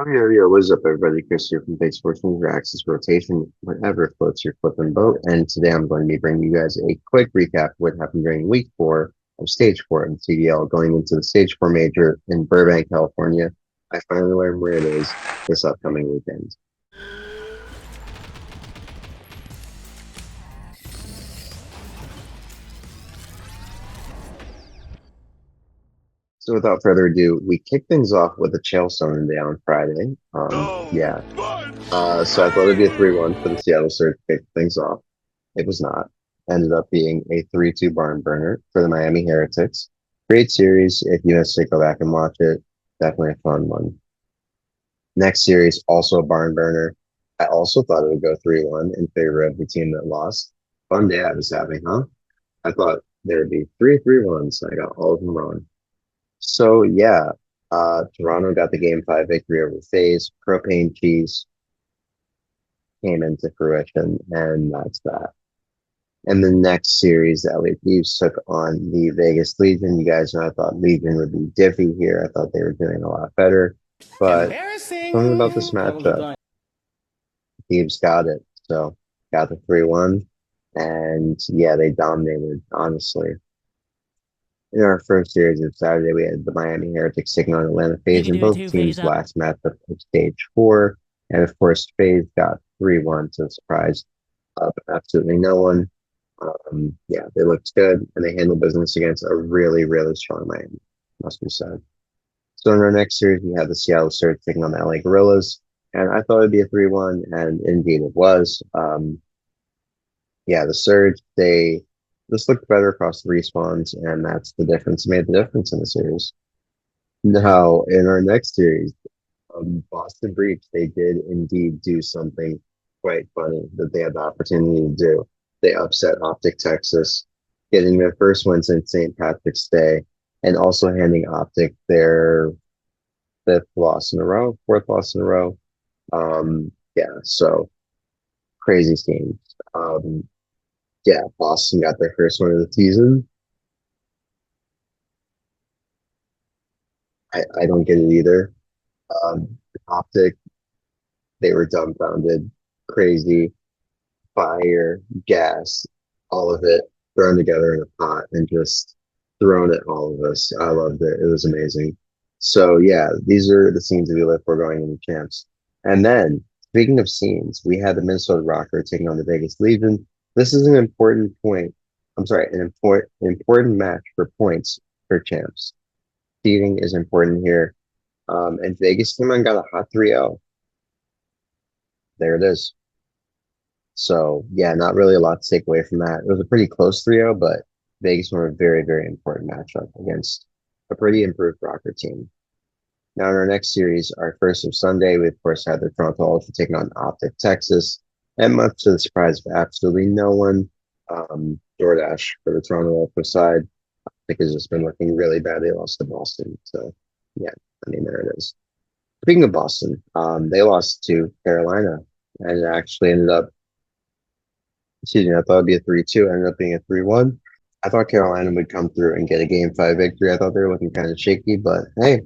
Yo, what's up, everybody? Chris here from Esports, your Axis Rotation, whatever floats your flipping boat. And today I'm going to be bringing you guys a quick recap of what happened during week 4 of Stage 4 in CDL, going into the Stage 4 Major in Burbank, California. I finally learned where it is this upcoming weekend. So without further ado, we kick things off with a Chaelstone day on Friday. Yeah. So I thought it'd be a 3-1 for the Seattle Surge to kick things off. It was not. Ended up being a 3-2 barn burner for the Miami Heretics. Great series. If you missed it, go back and watch it. Definitely a fun one. Next series, also a barn burner. I also thought it would go 3-1 in favor of the team that lost. Fun day I was having, huh? I thought there would be 3-3-1s. I got all of them wrong. So yeah, Toronto got the game 5 victory over FaZe. Propane Cheese came into fruition, and that's that. And the next series, the LA Thieves took on the Vegas Legion. You guys know I thought Legion would be diffy here. I thought they were doing a lot better. But something about this matchup, Thieves got it. So got the 3-1. And yeah, they dominated, honestly. In our first series of Saturday, we had the Miami Heretics taking on Atlanta FaZe in both teams' last matchup of Stage 4. And of course, FaZe got 3-1 to the surprise of absolutely no one. Yeah, they looked good and they handled business against a really, really strong Miami, must be said. So in our next series, we have the Seattle Surge taking on the LA Guerillas, and I thought it'd be a 3-1, and indeed it was. Yeah, the Surge, they just looked better across the respawns, and that's the difference. It made the difference in the series. Now, in our next series, Boston Breach, they did indeed do something quite funny that they had the opportunity to do. They upset Optic Texas, getting their first win since St. Patrick's Day, and also handing Optic their fourth loss in a row. Yeah, so crazy scenes. Yeah, Boston got their first win of the season. I don't get it either. Optic, they were dumbfounded, crazy, fire, gas, all of it thrown together in a pot and just thrown at all of us. I loved it. It was amazing. So yeah, these are the scenes that we live for going into champs. And then speaking of scenes, we had the Minnesota Rokkr taking on the Vegas Legion. This is an important point. I'm sorry, an important match for points for champs. Seeding is important here. And Vegas came and got a hot 3-0. There it is. So yeah, not really a lot to take away from that. It was a pretty close 3-0, but Vegas were a very, very important matchup against a pretty improved Rokkr team. Now in our next series, our first of Sunday, we of course had the Toronto Ultra taking on Optic Texas, and much to the surprise of absolutely no one, DoorDash for the Toronto Ultra side. Optic has just been looking really bad. They lost to Boston, so yeah, I mean there it is. Speaking of Boston, they lost to Carolina, and it actually ended up excuse me, I thought it'd be a 3-2, ended up being a 3-1. I thought Carolina would come through and get a game 5 victory. I thought they were looking kind of shaky, but hey,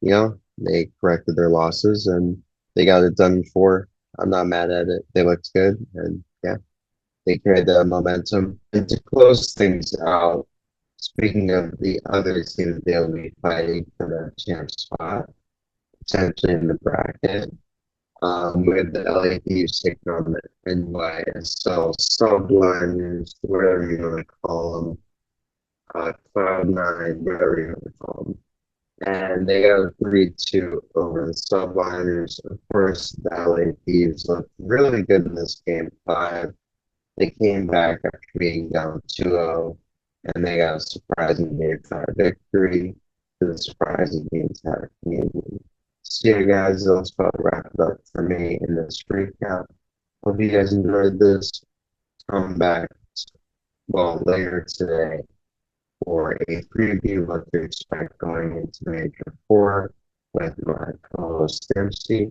they corrected their losses and they got it done in 4. I'm not mad at it. They looked good, and yeah, they carried the momentum. And to close things out, speaking of the other team, they'll be fighting for that champ spot, potentially in the bracket. With the LA Thieves taking on the NYSL Subliners, whatever you want to call them, Cloud9, whatever you want to call them. And they got a 3-2 over the Subliners. Of course, the LA Thieves looked really good in this game 5. They came back after being down 2-0, and they got a surprising game 5 victory to the surprise of the entire community. So yeah, guys, that's about to wrap it up for me in this recap. Hope you guys enjoyed this. Come back, well, later today for a preview of what to expect going into Major 4 with my co-host Dempsey.